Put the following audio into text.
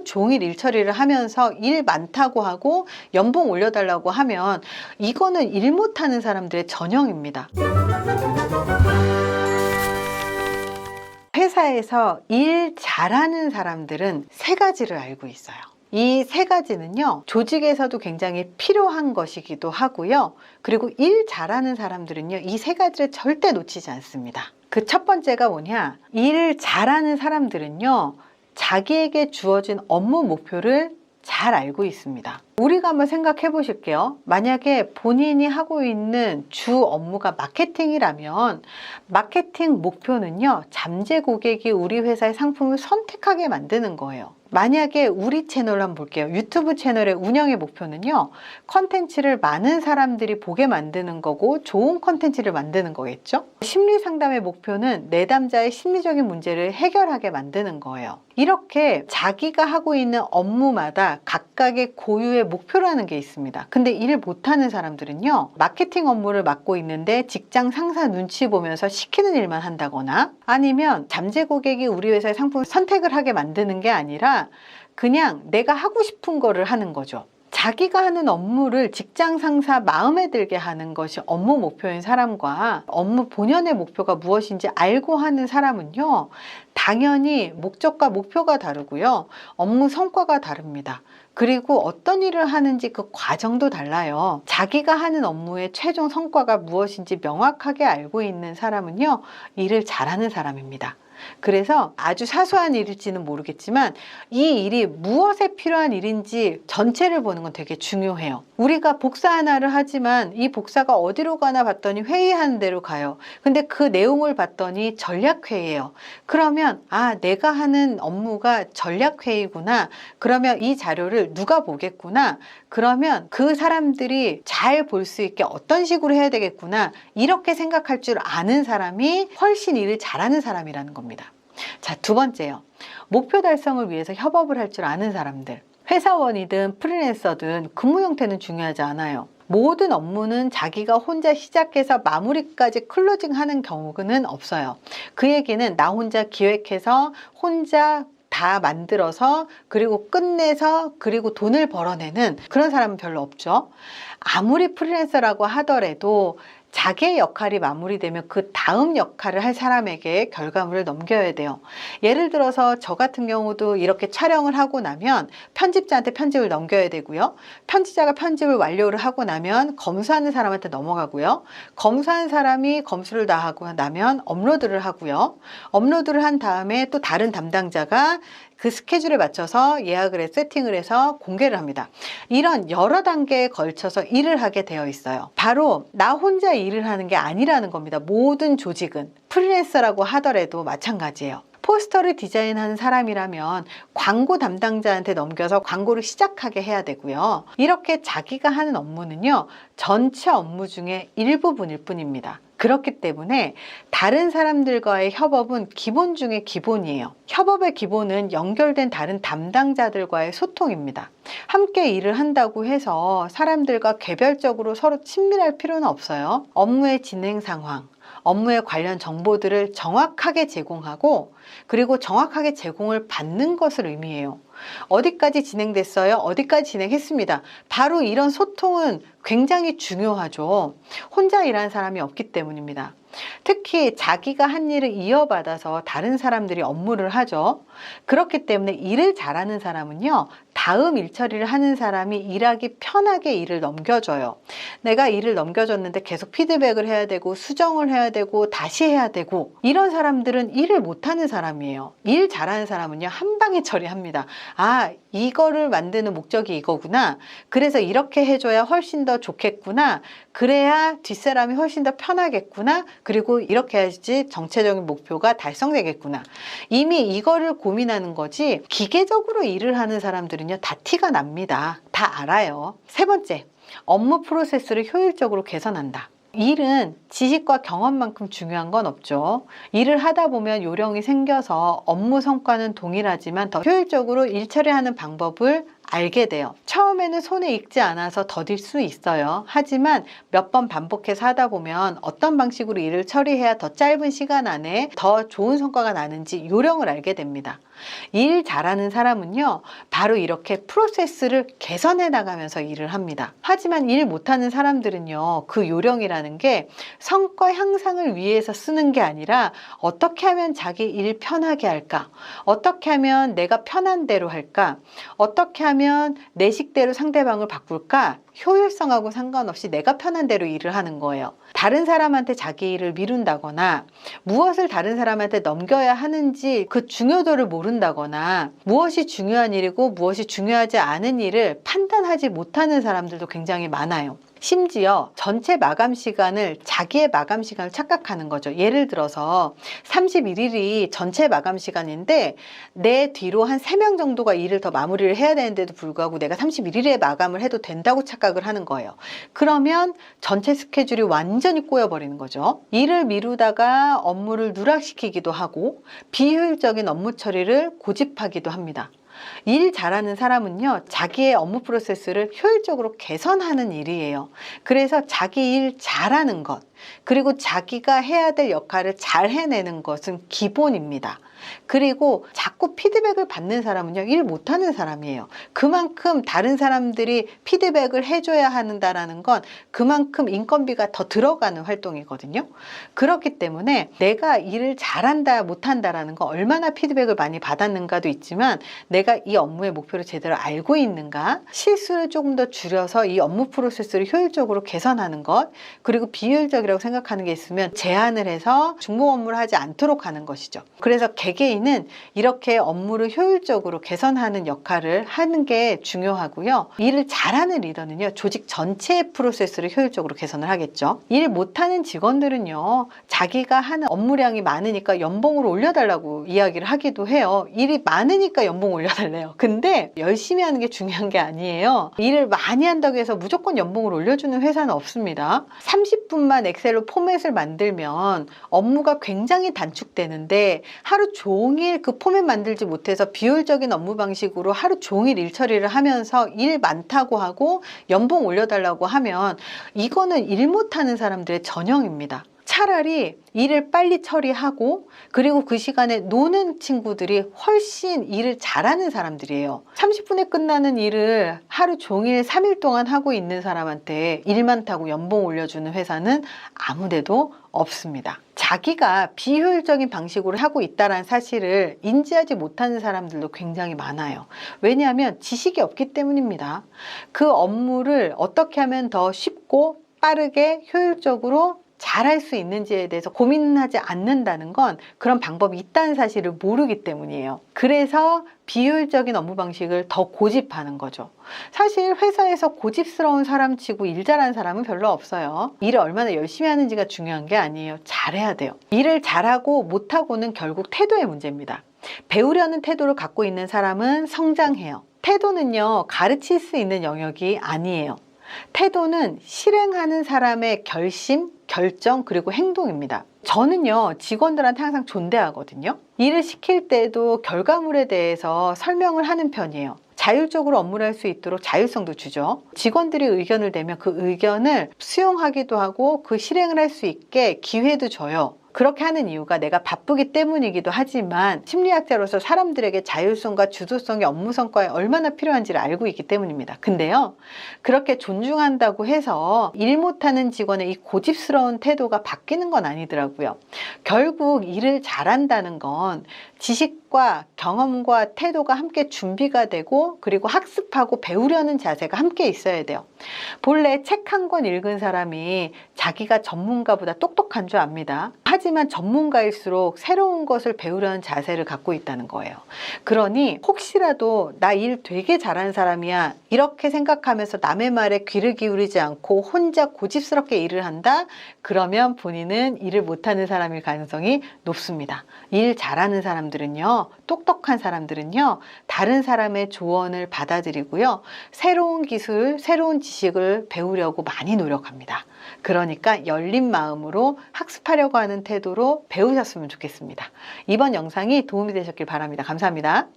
종일 일 처리를 하면서 일 많다고 하고 연봉 올려달라고 하면 이거는 일 못하는 사람들의 전형입니다. 회사에서 일 잘하는 사람들은 세 가지를 알고 있어요. 이 세 가지는요, 조직에서도 굉장히 필요한 것이기도 하고요. 그리고 일 잘하는 사람들은요, 이 세 가지를 절대 놓치지 않습니다. 그 첫 번째가 뭐냐? 일 잘하는 사람들은요, 자기에게 주어진 업무 목표를 잘 알고 있습니다. 우리가 한번 생각해 보실게요. 만약에 본인이 하고 있는 주 업무가 마케팅이라면 마케팅 목표는요, 잠재 고객이 우리 회사의 상품을 선택하게 만드는 거예요. 만약에 우리 채널을 한번 볼게요. 유튜브 채널의 운영의 목표는요, 컨텐츠를 많은 사람들이 보게 만드는 거고 좋은 컨텐츠를 만드는 거겠죠. 심리 상담의 목표는 내담자의 심리적인 문제를 해결하게 만드는 거예요. 이렇게 자기가 하고 있는 업무마다 각각의 고유의 목표라는 게 있습니다. 근데 일 못하는 사람들은요, 마케팅 업무를 맡고 있는데 직장 상사 눈치 보면서 시키는 일만 한다거나, 아니면 잠재 고객이 우리 회사의 상품을 선택을 하게 만드는 게 아니라 그냥 내가 하고 싶은 거를 하는 거죠. 자기가 하는 업무를 직장 상사 마음에 들게 하는 것이 업무 목표인 사람과 업무 본연의 목표가 무엇인지 알고 하는 사람은요, 당연히 목적과 목표가 다르고요, 업무 성과가 다릅니다. 그리고 어떤 일을 하는지 그 과정도 달라요. 자기가 하는 업무의 최종 성과가 무엇인지 명확하게 알고 있는 사람은요, 일을 잘하는 사람입니다. 그래서 아주 사소한 일일지는 모르겠지만 이 일이 무엇에 필요한 일인지 전체를 보는 건 되게 중요해요. 우리가 복사 하나를 하지만 이 복사가 어디로 가나 봤더니 회의하는 데로 가요. 근데 그 내용을 봤더니 전략회의예요. 그러면 내가 하는 업무가 전략회의구나. 그러면 이 자료를 누가 보겠구나. 그러면 그 사람들이 잘 볼 수 있게 어떤 식으로 해야 되겠구나. 이렇게 생각할 줄 아는 사람이 훨씬 일을 잘하는 사람이라는 겁니다. 자, 두 번째요. 목표 달성을 위해서 협업을 할 줄 아는 사람들. 회사원이든 프리랜서든 근무 형태는 중요하지 않아요. 모든 업무는 자기가 혼자 시작해서 마무리까지 클로징하는 경우는 없어요. 그 얘기는 나 혼자 기획해서 혼자 다 만들어서 그리고 끝내서 그리고 돈을 벌어내는 그런 사람은 별로 없죠. 아무리 프리랜서라고 하더라도 자기의 역할이 마무리되면 그 다음 역할을 할 사람에게 결과물을 넘겨야 돼요. 예를 들어서 저 같은 경우도 이렇게 촬영을 하고 나면 편집자한테 편집을 넘겨야 되고요. 편집자가 편집을 완료를 하고 나면 검수하는 사람한테 넘어가고요. 검수한 사람이 검수를 다 하고 나면 업로드를 하고요. 업로드를 한 다음에 또 다른 담당자가 그 스케줄에 맞춰서 예약을 해서 세팅을 해서 공개를 합니다. 이런 여러 단계에 걸쳐서 일을 하게 되어 있어요. 바로 나 혼자 일을 하는 게 아니라는 겁니다. 모든 조직은 프리랜서라고 하더라도 마찬가지예요. 포스터를 디자인하는 사람이라면 광고 담당자한테 넘겨서 광고를 시작하게 해야 되고요. 이렇게 자기가 하는 업무는요, 전체 업무 중에 일부분일 뿐입니다. 그렇기 때문에 다른 사람들과의 협업은 기본 중에 기본이에요. 협업의 기본은 연결된 다른 담당자들과의 소통입니다. 함께 일을 한다고 해서 사람들과 개별적으로 서로 친밀할 필요는 없어요. 업무의 진행 상황, 업무에 관련 정보들을 정확하게 제공하고 그리고 정확하게 제공을 받는 것을 의미해요. 어디까지 진행됐어요? 어디까지 진행했습니다. 바로 이런 소통은 굉장히 중요하죠. 혼자 일하는 사람이 없기 때문입니다. 특히 자기가 한 일을 이어받아서 다른 사람들이 업무를 하죠. 그렇기 때문에 일을 잘하는 사람은요, 다음 일 처리를 하는 사람이 일하기 편하게 일을 넘겨줘요. 내가 일을 넘겨줬는데 계속 피드백을 해야 되고 수정을 해야 되고 다시 해야 되고, 이런 사람들은 일을 못하는 사람이에요. 일 잘하는 사람은요, 한 방에 처리합니다. 이거를 만드는 목적이 이거구나. 그래서 이렇게 해줘야 훨씬 더 좋겠구나. 그래야 뒷사람이 훨씬 더 편하겠구나. 그리고 이렇게 해야지 정체적인 목표가 달성되겠구나. 이미 이거를 고민하는 거지, 기계적으로 일을 하는 사람들은요, 다 티가 납니다. 다 알아요. 세 번째, 업무 프로세스를 효율적으로 개선한다. 일은 지식과 경험만큼 중요한 건 없죠. 일을 하다 보면 요령이 생겨서 업무 성과는 동일하지만 더 효율적으로 일 처리하는 방법을 알게 돼요. 처음에는 손에 익지 않아서 더딜 수 있어요. 하지만 몇 번 반복해서 하다 보면 어떤 방식으로 일을 처리해야 더 짧은 시간 안에 더 좋은 성과가 나는지 요령을 알게 됩니다. 일 잘하는 사람은요, 바로 이렇게 프로세스를 개선해 나가면서 일을 합니다. 하지만 일 못하는 사람들은요, 그 요령이라는 게 성과 향상을 위해서 쓰는 게 아니라 어떻게 하면 자기 일 편하게 할까? 어떻게 하면 내가 편한 대로 할까? 어떻게 하면 내 식대로 상대방을 바꿀까? 효율성하고 상관없이 내가 편한 대로 일을 하는 거예요. 다른 사람한테 자기 일을 미룬다거나 무엇을 다른 사람한테 넘겨야 하는지 그 중요도를 모른다거나 무엇이 중요한 일이고 무엇이 중요하지 않은 일을 판단하지 못하는 사람들도 굉장히 많아요. 심지어 전체 마감 시간을 자기의 마감 시간을 착각하는 거죠. 예를 들어서 31일이 전체 마감 시간인데 내 뒤로 한 3명 정도가 일을 더 마무리를 해야 되는데도 불구하고 내가 31일에 마감을 해도 된다고 착각을 하는 거예요. 그러면 전체 스케줄이 완전히 꼬여버리는 거죠. 일을 미루다가 업무를 누락시키기도 하고 비효율적인 업무 처리를 고집하기도 합니다. 일 잘하는 사람은요, 자기의 업무 프로세스를 효율적으로 개선하는 일이에요. 그래서 자기 일 잘하는 것, 그리고 자기가 해야 될 역할을 잘 해내는 것은 기본입니다. 그리고 자꾸 피드백을 받는 사람은요, 일 못하는 사람이에요. 그만큼 다른 사람들이 피드백을 해줘야 한다는 건 그만큼 인건비가 더 들어가는 활동이거든요. 그렇기 때문에 내가 일을 잘한다 못한다라는 건 얼마나 피드백을 많이 받았는가도 있지만 내가 이 업무의 목표를 제대로 알고 있는가, 실수를 조금 더 줄여서 이 업무 프로세스를 효율적으로 개선하는 것, 그리고 비효율적이라고 생각하는 게 있으면 제한을 해서 중복 업무를 하지 않도록 하는 것이죠. 그래서 개개인은 이렇게 업무를 효율적으로 개선하는 역할을 하는 게 중요하고요. 일을 잘하는 리더는요, 조직 전체의 프로세스를 효율적으로 개선을 하겠죠. 일 못하는 직원들은요, 자기가 하는 업무량이 많으니까 연봉을 올려달라고 이야기를 하기도 해요. 일이 많으니까 연봉 올려달래요. 근데 열심히 하는 게 중요한 게 아니에요. 일을 많이 한다고 해서 무조건 연봉을 올려주는 회사는 없습니다. 30분만 엑셀로 포맷을 만들면 업무가 굉장히 단축되는데 하루 종일 그 포맷 만들지 못해서 비효율적인 업무 방식으로 하루 종일 일 처리를 하면서 일 많다고 하고 연봉 올려달라고 하면 이거는 일 못하는 사람들의 전형입니다. 차라리 일을 빨리 처리하고 그리고 그 시간에 노는 친구들이 훨씬 일을 잘하는 사람들이에요. 30분에 끝나는 일을 하루 종일 3일 동안 하고 있는 사람한테 일 많다고 연봉 올려주는 회사는 아무데도 없습니다. 자기가 비효율적인 방식으로 하고 있다는 사실을 인지하지 못하는 사람들도 굉장히 많아요. 왜냐하면 지식이 없기 때문입니다. 그 업무를 어떻게 하면 더 쉽고 빠르게 효율적으로 잘할 수 있는지에 대해서 고민하지 않는다는 건 그런 방법이 있다는 사실을 모르기 때문이에요. 그래서 비효율적인 업무 방식을 더 고집하는 거죠. 사실 회사에서 고집스러운 사람 치고 일 잘하는 사람은 별로 없어요. 일을 얼마나 열심히 하는지가 중요한 게 아니에요. 잘해야 돼요. 일을 잘하고 못하고는 결국 태도의 문제입니다. 배우려는 태도를 갖고 있는 사람은 성장해요. 태도는요, 가르칠 수 있는 영역이 아니에요. 태도는 실행하는 사람의 결심, 결정, 그리고 행동입니다. 저는요, 직원들한테 항상 존대하거든요. 일을 시킬 때도 결과물에 대해서 설명을 하는 편이에요. 자율적으로 업무를 할 수 있도록 자율성도 주죠. 직원들이 의견을 내면 그 의견을 수용하기도 하고 그 실행을 할 수 있게 기회도 줘요. 그렇게 하는 이유가 내가 바쁘기 때문이기도 하지만 심리학자로서 사람들에게 자율성과 주도성이 업무 성과에 얼마나 필요한지를 알고 있기 때문입니다. 근데요, 그렇게 존중한다고 해서 일 못하는 직원의 이 고집스러운 태도가 바뀌는 건 아니더라고요. 결국 일을 잘한다는 건 지식과 경험과 태도가 함께 준비가 되고 그리고 학습하고 배우려는 자세가 함께 있어야 돼요. 본래 책 한 권 읽은 사람이 자기가 전문가보다 똑똑한 줄 압니다. 하지만 전문가일수록 새로운 것을 배우려는 자세를 갖고 있다는 거예요. 그러니 혹시라도 나 일 되게 잘하는 사람이야 이렇게 생각하면서 남의 말에 귀를 기울이지 않고 혼자 고집스럽게 일을 한다? 그러면 본인은 일을 못하는 사람일 가능성이 높습니다. 일 잘하는 사람들은요, 똑똑한 사람들은요, 다른 사람의 조언을 받아들이고요, 새로운 기술, 새로운 지식을 배우려고 많이 노력합니다. 그러니까 열린 마음으로 학습하려고 하는 태도로 배우셨으면 좋겠습니다. 이번 영상이 도움이 되셨길 바랍니다. 감사합니다.